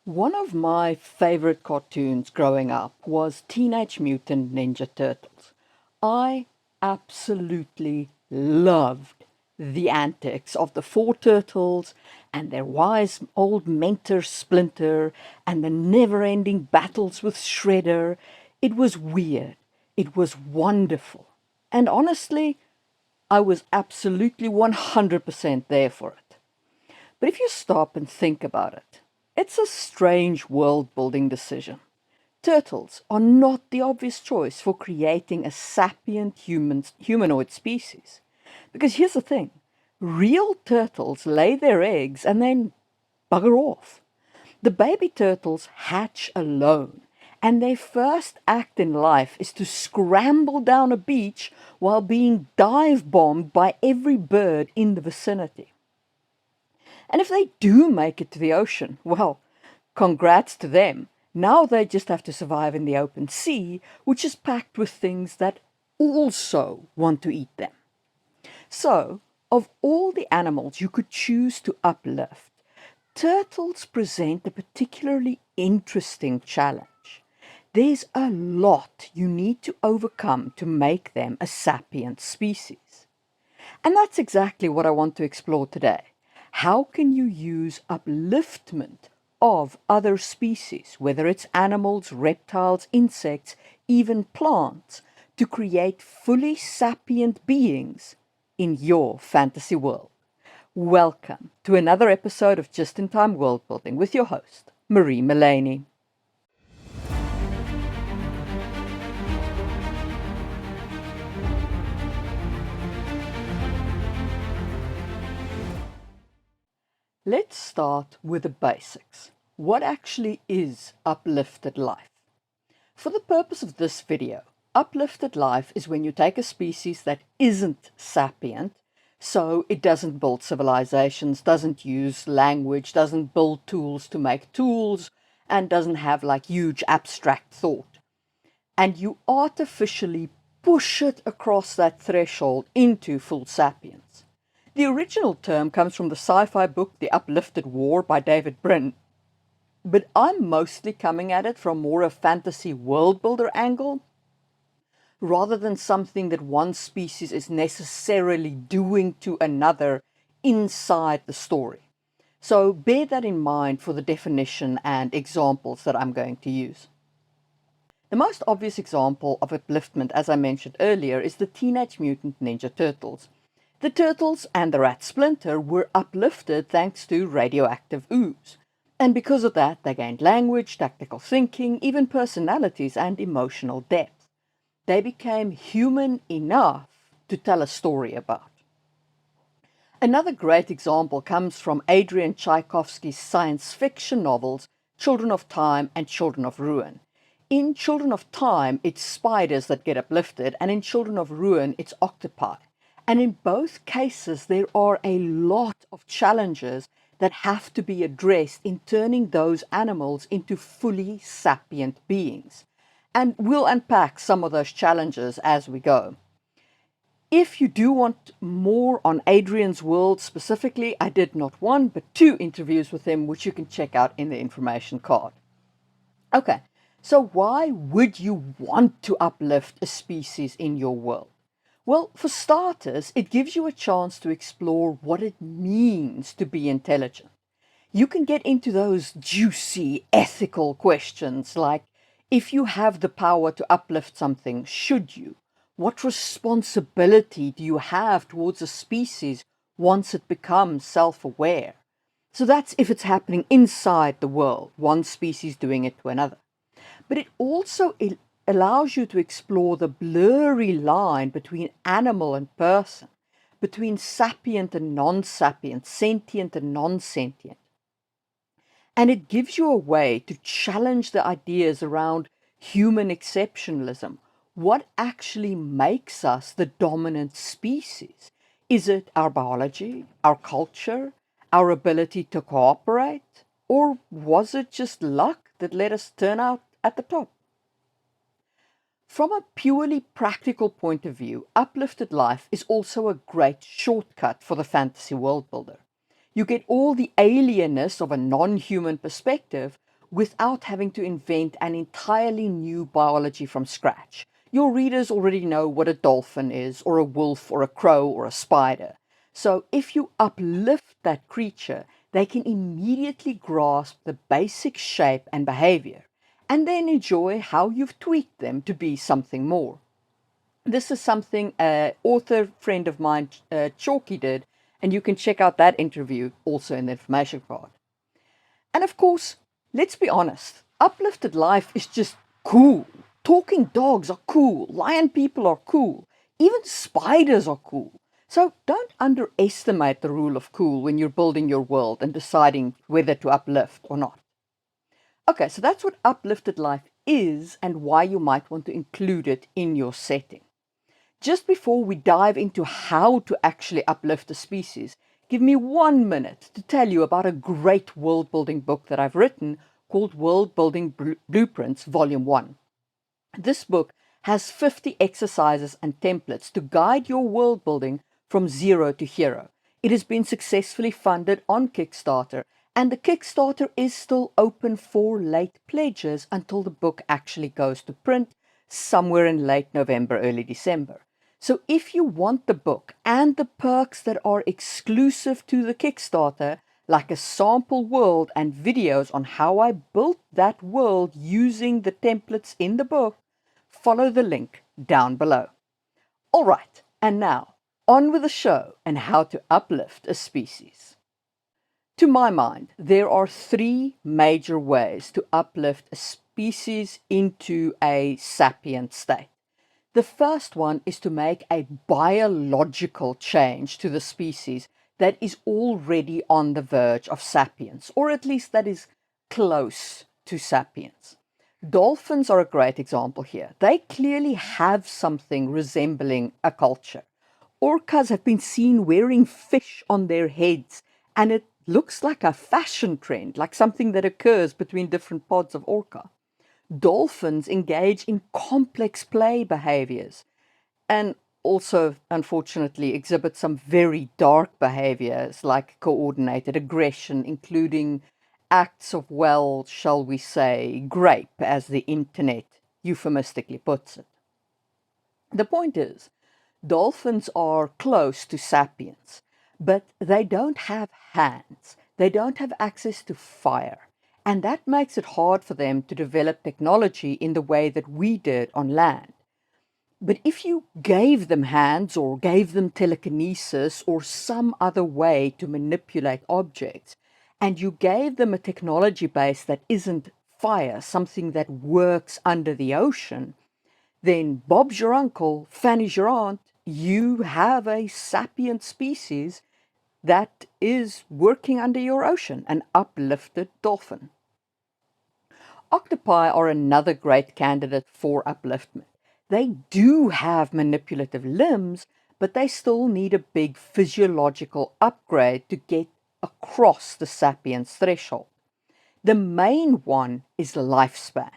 One of my favorite cartoons growing up was Teenage Mutant Ninja Turtles. I absolutely loved the antics of the four turtles and their wise old mentor Splinter and the never-ending battles with Shredder. It was weird. It was wonderful. And honestly, I was absolutely 100% there for it. But if you stop and think about it, it's a strange world-building decision. Turtles are not the obvious choice for creating a sapient humanoid species. Because here's the thing, real turtles lay their eggs and then bugger off. The baby turtles hatch alone, and their first act in life is to scramble down a beach while being dive bombed by every bird in the vicinity. And if they do make it to the ocean, well, congrats to them. Now they just have to survive in the open sea, which is packed with things that also want to eat them. So, of all the animals you could choose to uplift, turtles present a particularly interesting challenge. There's a lot you need to overcome to make them a sapient species. And that's exactly what I want to explore today. How can you use upliftment of other species, whether it's animals, reptiles, insects, even plants, to create fully sapient beings in your fantasy world? Welcome to another episode of Just in Time World Building with your host, Marie Mullaney. Let's start with the basics. What actually is uplifted life? For the purpose of this video, uplifted life is when you take a species that isn't sapient, so it doesn't build civilizations, doesn't use language, doesn't build tools to make tools, and doesn't have like huge abstract thought. And you artificially push it across that threshold into full sapience. The original term comes from the sci-fi book The Uplifted War by David Brin, but I'm mostly coming at it from more a fantasy world builder angle, rather than something that one species is necessarily doing to another inside the story. So bear that in mind for the definition and examples that I'm going to use. The most obvious example of upliftment, as I mentioned earlier, is the Teenage Mutant Ninja Turtles. The turtles and the rat Splinter were uplifted thanks to radioactive ooze. And because of that, they gained language, tactical thinking, even personalities and emotional depth. They became human enough to tell a story about. Another great example comes from Adrian Tchaikovsky's science fiction novels, Children of Time and Children of Ruin. In Children of Time, it's spiders that get uplifted, and in Children of Ruin, it's octopi. And in both cases, there are a lot of challenges that have to be addressed in turning those animals into fully sapient beings. And we'll unpack some of those challenges as we go. If you do want more on Adrian's world specifically, I did not one, but two interviews with him, which you can check out in the information card. Okay, so why would you want to uplift a species in your world? Well, for starters, it gives you a chance to explore what it means to be intelligent. You can get into those juicy ethical questions like, if you have the power to uplift something, should you? What responsibility do you have towards a species once it becomes self-aware? So that's if it's happening inside the world, one species doing it to another. But it also allows you to explore the blurry line between animal and person, between sapient and non-sapient, sentient and non-sentient. And it gives you a way to challenge the ideas around human exceptionalism. What actually makes us the dominant species? Is it our biology, our culture, our ability to cooperate? Or was it just luck that let us turn out at the top? From a purely practical point of view, uplifted life is also a great shortcut for the fantasy world builder. You get all the alienness of a non-human perspective without having to invent an entirely new biology from scratch. Your readers already know what a dolphin is, or a wolf, or a crow, or a spider. So if you uplift that creature, they can immediately grasp the basic shape and behavior, and then enjoy how you've tweaked them to be something more. This is something an author friend of mine, Chalky, did, and you can check out that interview also in the information card. And of course, let's be honest, uplifted life is just cool. Talking dogs are cool. Lion people are cool. Even spiders are cool. So don't underestimate the rule of cool when you're building your world and deciding whether to uplift or not. Okay, so that's what uplifted life is and why you might want to include it in your setting. Just before we dive into how to actually uplift a species, give me 1 minute to tell you about a great world building book that I've written called Worldbuilding Blueprints, Volume 1. This book has 50 exercises and templates to guide your world building from zero to hero. It has been successfully funded on Kickstarter, and the Kickstarter is still open for late pledges until the book actually goes to print somewhere in late November, early December. So if you want the book and the perks that are exclusive to the Kickstarter, like a sample world and videos on how I built that world using the templates in the book, follow the link down below. All right, and now on with the show and how to uplift a species. To my mind, there are 3 major ways to uplift a species into a sapient state. The first one is to make a biological change to the species that is already on the verge of sapience, or at least that is close to sapience. Dolphins are a great example here. They clearly have something resembling a culture. Orcas have been seen wearing fish on their heads, and it looks like a fashion trend, like something that occurs between different pods of orca. Dolphins engage in complex play behaviors and also, unfortunately, exhibit some very dark behaviors like coordinated aggression, including acts of, well, shall we say, grape, as the internet euphemistically puts it. The point is, dolphins are close to sapience, but they don't have hands. They don't have access to fire. And that makes it hard for them to develop technology in the way that we did on land. But if you gave them hands or gave them telekinesis or some other way to manipulate objects, and you gave them a technology base that isn't fire, something that works under the ocean, then Bob's your uncle, Fanny's your aunt, you have a sapient species that is working under your ocean, an uplifted dolphin. Octopi are another great candidate for upliftment. They do have manipulative limbs, but they still need a big physiological upgrade to get across the sapience threshold. The main one is lifespan.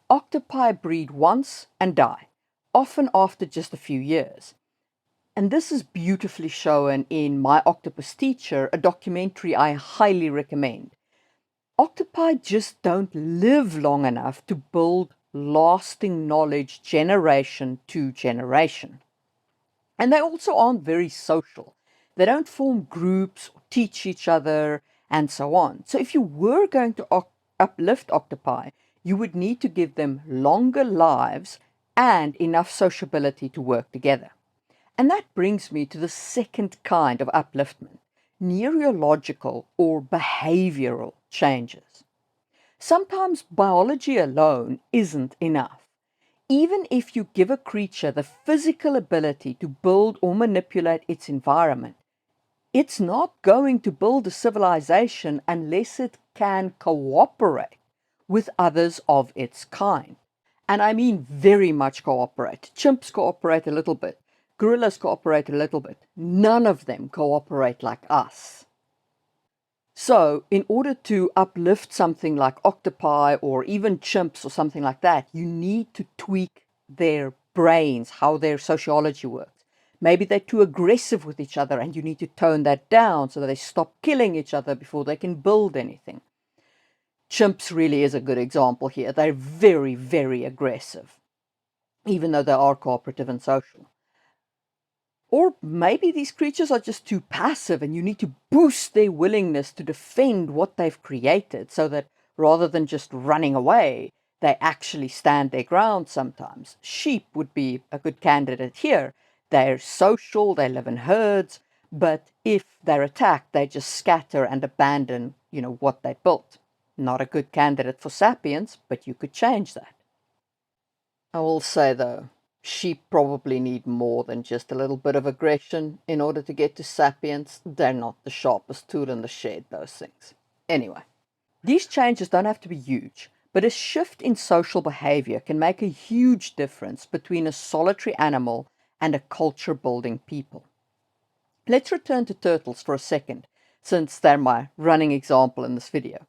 Octopi breed once and die, often after just a few years. And this is beautifully shown in My Octopus Teacher, a documentary I highly recommend. Octopi just don't live long enough to build lasting knowledge generation to generation. And they also aren't very social. They don't form groups, or teach each other, and so on. So if you were going to uplift octopi, you would need to give them longer lives and enough sociability to work together. And that brings me to the second kind of upliftment, neurological or behavioral changes. Sometimes biology alone isn't enough. Even if you give a creature the physical ability to build or manipulate its environment, it's not going to build a civilization unless it can cooperate with others of its kind. And I mean very much cooperate. Chimps cooperate a little bit. Gorillas cooperate a little bit. None of them cooperate like us. So, in order to uplift something like octopi or even chimps or something like that, you need to tweak their brains, how their sociology works. Maybe they're too aggressive with each other and you need to tone that down so that they stop killing each other before they can build anything. Chimps really is a good example here. They're very, very aggressive, even though they are cooperative and social. Or maybe these creatures are just too passive and you need to boost their willingness to defend what they've created so that rather than just running away, they actually stand their ground sometimes. Sheep would be a good candidate here. They're social, they live in herds, but if they're attacked, they just scatter and abandon, what they built. Not a good candidate for sapiens, but you could change that. I will say though, sheep probably need more than just a little bit of aggression in order to get to sapience. They're not the sharpest tool in the shed, those things. Anyway, these changes don't have to be huge, but a shift in social behavior can make a huge difference between a solitary animal and a culture building people. Let's return to turtles for a second, since they're my running example in this video.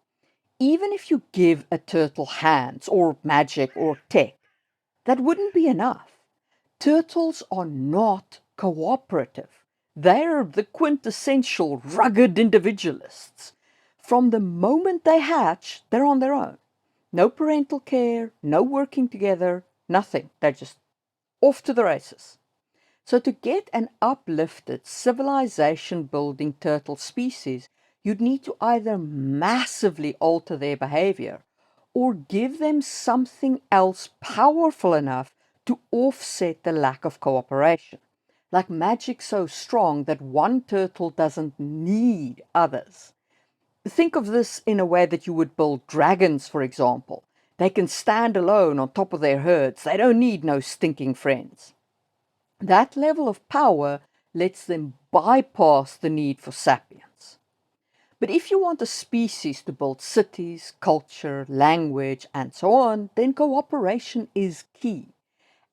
Even if you give a turtle hands or magic or tech, that wouldn't be enough. Turtles are not cooperative. They're the quintessential rugged individualists. From the moment they hatch, they're on their own. No parental care, no working together, nothing. They're just off to the races. So to get an uplifted civilization building turtle species, you'd need to either massively alter their behavior or give them something else powerful enough to offset the lack of cooperation. Like magic so strong that one turtle doesn't need others. Think of this in a way that you would build dragons, for example. They can stand alone on top of their herds. They don't need no stinking friends. That level of power lets them bypass the need for sapience. But if you want a species to build cities, culture, language, and so on, then cooperation is key.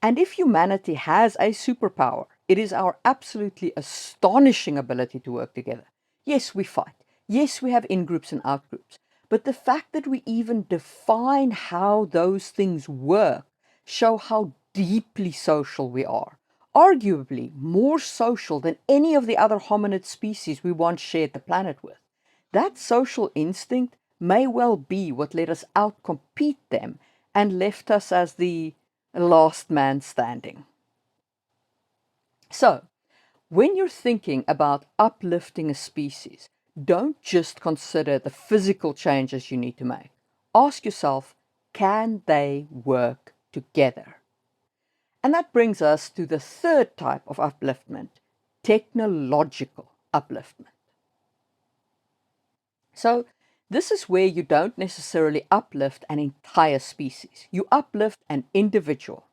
And if humanity has a superpower, it is our absolutely astonishing ability to work together. Yes, we fight. Yes, we have in-groups and out-groups. But the fact that we even define how those things work show how deeply social we are. Arguably more social than any of the other hominid species we once shared the planet with. That social instinct may well be what let us outcompete them and left us as the last man standing. So, when you're thinking about uplifting a species, don't just consider the physical changes you need to make. Ask yourself, can they work together? And that brings us to the third type of upliftment, technological upliftment. So this is where you don't necessarily uplift an entire species. You uplift an individual.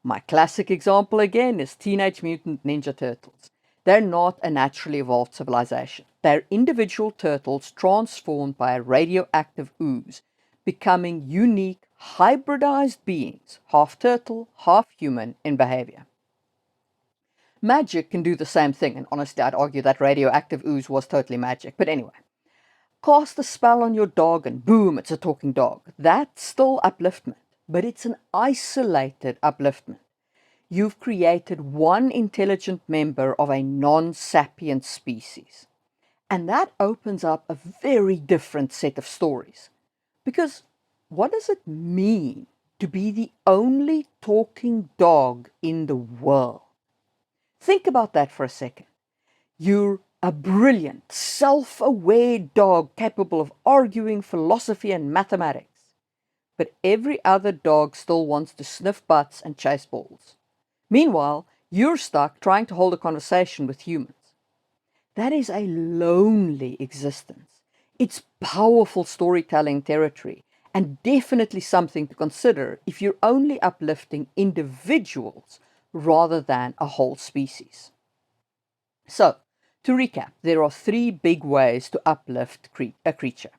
My classic example again is Teenage Mutant Ninja Turtles. They're not a naturally evolved civilization. They're individual turtles transformed by a radioactive ooze, becoming unique, hybridized beings, half turtle, half human in behavior. Magic can do the same thing, and honestly I'd argue that radioactive ooze was totally magic, but anyway. Cast a spell on your dog and boom, it's a talking dog. That's still upliftment, but it's an isolated upliftment. You've created one intelligent member of a non-sapient species. And that opens up a very different set of stories. Because what does it mean to be the only talking dog in the world? Think about that for a second. You're a brilliant, self-aware dog capable of arguing philosophy and mathematics. But every other dog still wants to sniff butts and chase balls. Meanwhile, you're stuck trying to hold a conversation with humans. That is a lonely existence. It's powerful storytelling territory, and definitely something to consider if you're only uplifting individuals rather than a whole species. So, to recap, there are three big ways to uplift a creature.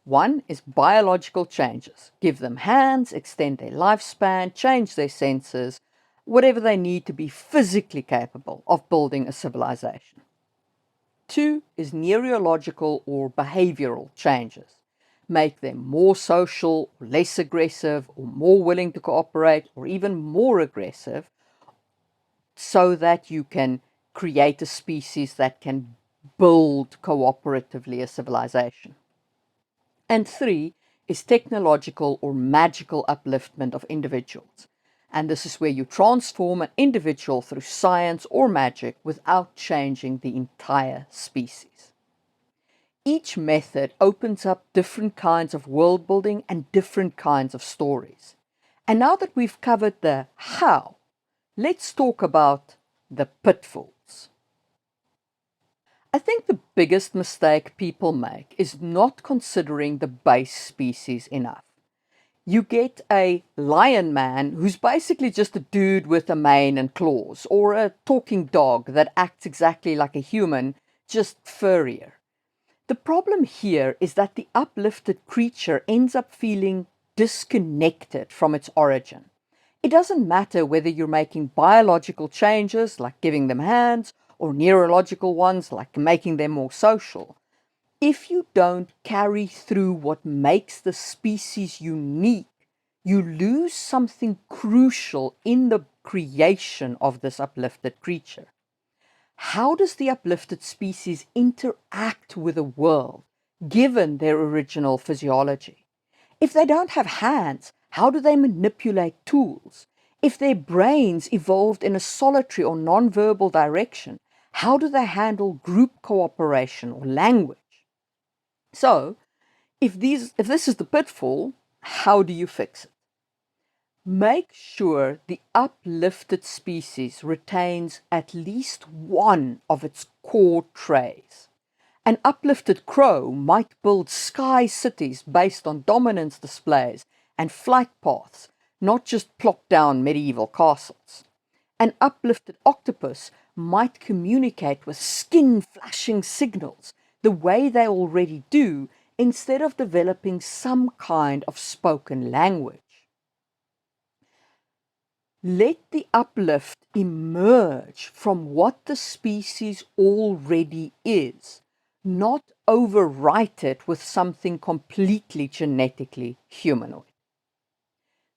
One is biological changes. Give them hands, extend their lifespan, change their senses, whatever they need to be physically capable of building a civilization. Two is neurological or behavioral changes. Make them more social, less aggressive, or more willing to cooperate, or even more aggressive, so that you can create a species that can build cooperatively a civilization. And three is technological or magical upliftment of individuals. And this is where you transform an individual through science or magic without changing the entire species. Each method opens up different kinds of world building and different kinds of stories. And now that we've covered the how, let's talk about the pitfalls. I think the biggest mistake people make is not considering the base species enough. You get a lion man who's basically just a dude with a mane and claws, or a talking dog that acts exactly like a human, just furrier. The problem here is that the uplifted creature ends up feeling disconnected from its origin. It doesn't matter whether you're making biological changes, like giving them hands, or neurological ones, like making them more social. If you don't carry through what makes the species unique, you lose something crucial in the creation of this uplifted creature. How does the uplifted species interact with the world, given their original physiology? If they don't have hands, how do they manipulate tools? If their brains evolved in a solitary or non-verbal direction, how do they handle group cooperation or language? So, if this is the pitfall, how do you fix it? Make sure the uplifted species retains at least one of its core traits. An uplifted crow might build sky cities based on dominance displays and flight paths, not just plop down medieval castles. An uplifted octopus might communicate with skin-flashing signals the way they already do, instead of developing some kind of spoken language. Let the uplift emerge from what the species already is, not overwrite it with something completely genetically humanoid.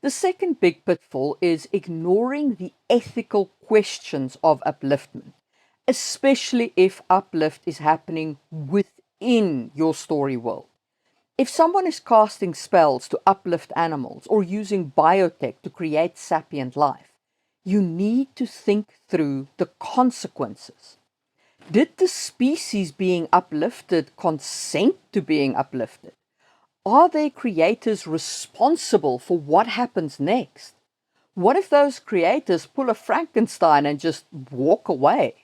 The second big pitfall is ignoring the ethical questions of upliftment, especially if uplift is happening within your story world. If someone is casting spells to uplift animals or using biotech to create sapient life, you need to think through the consequences. Did the species being uplifted consent to being uplifted? Are their creators responsible for what happens next? What if those creators pull a Frankenstein and just walk away?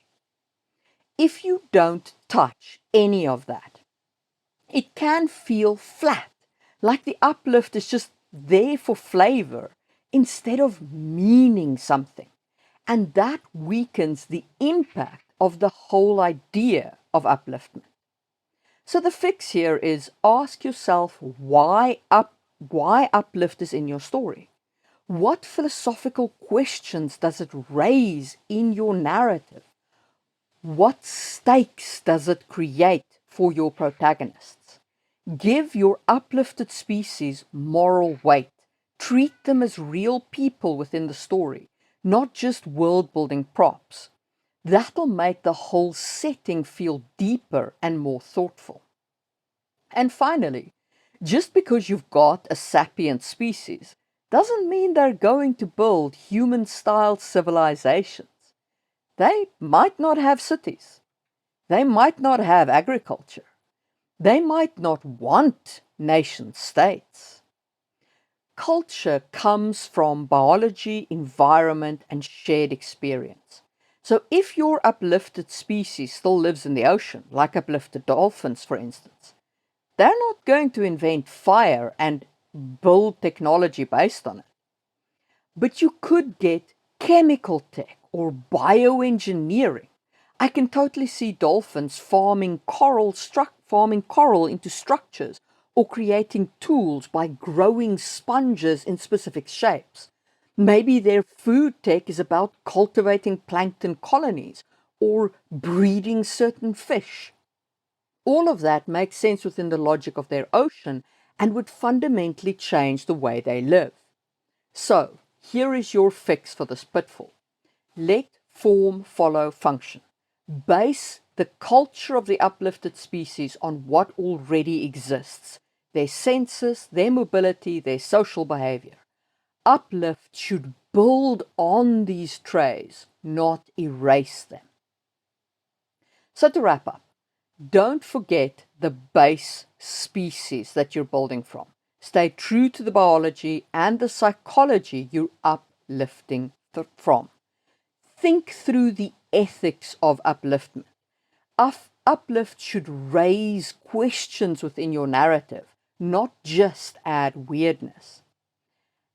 If you don't touch any of that, it can feel flat, like the uplift is just there for flavor instead of meaning something. And that weakens the impact of the whole idea of upliftment. So the fix here is ask yourself why uplift is in your story. What philosophical questions does it raise in your narrative? What stakes does it create for your protagonists? Give your uplifted species moral weight. Treat them as real people within the story, not just world-building props. That'll make the whole setting feel deeper and more thoughtful. And finally, just because you've got a sapient species doesn't mean they're going to build human-style civilizations. They might not have cities. They might not have agriculture. They might not want nation states. Culture comes from biology, environment, and shared experience. So if your uplifted species still lives in the ocean, like uplifted dolphins, for instance, they're not going to invent fire and build technology based on it. But you could get chemical tech or bioengineering. I can totally see dolphins farming coral into structures, or creating tools by growing sponges in specific shapes. Maybe their food tech is about cultivating plankton colonies or breeding certain fish. All of that makes sense within the logic of their ocean and would fundamentally change the way they live. So, here is your fix for this pitfall. Let form follow function. Base the culture of the uplifted species on what already exists. their senses, their mobility, their social behavior. Uplift should build on these traits, not erase them. So to wrap up, don't forget the base species that you're building from. Stay true to the biology and the psychology you're uplifting from. Think through the ethics of upliftment. Uplift should raise questions within your narrative, not just add weirdness.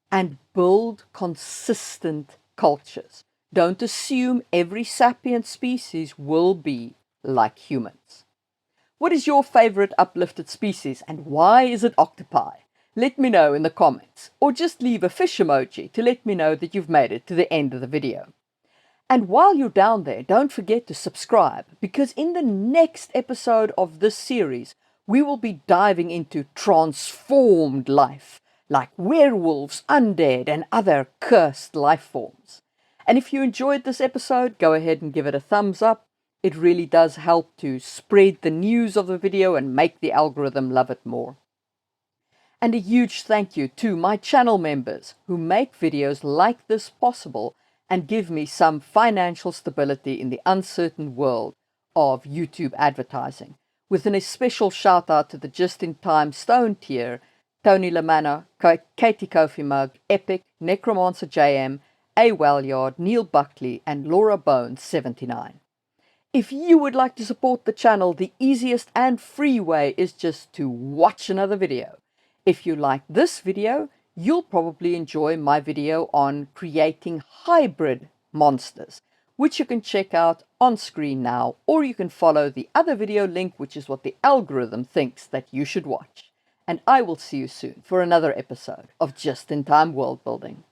And build consistent cultures. Don't assume every sapient species will be like humans. What is your favorite uplifted species and why is it octopi? Let me know in the comments, or just leave a fish emoji to let me know that you've made it to the end of the video. And while you're down there, don't forget to subscribe, because in the next episode of this series, we will be diving into transformed life, like werewolves, undead, and other cursed life forms. And if you enjoyed this episode, go ahead and give it a thumbs up. It really does help to spread the news of the video and make the algorithm love it more. And a huge thank you to my channel members who make videos like this possible and give me some financial stability in the uncertain world of YouTube advertising. With an especial shout out to the just-in-time Stone tier, Tony Lamanna, Katie Kofi Mug, Epic, Necromancer JM, A. Wellyard, Neil Buckley, and Laura Bones 79. If you would like to support the channel, the easiest and free way is just to watch another video. If you like this video, you'll probably enjoy my video on creating hybrid monsters, which you can check out on screen now, or you can follow the other video link, which is what the algorithm thinks that you should watch. And I will see you soon for another episode of Just in Time World Building.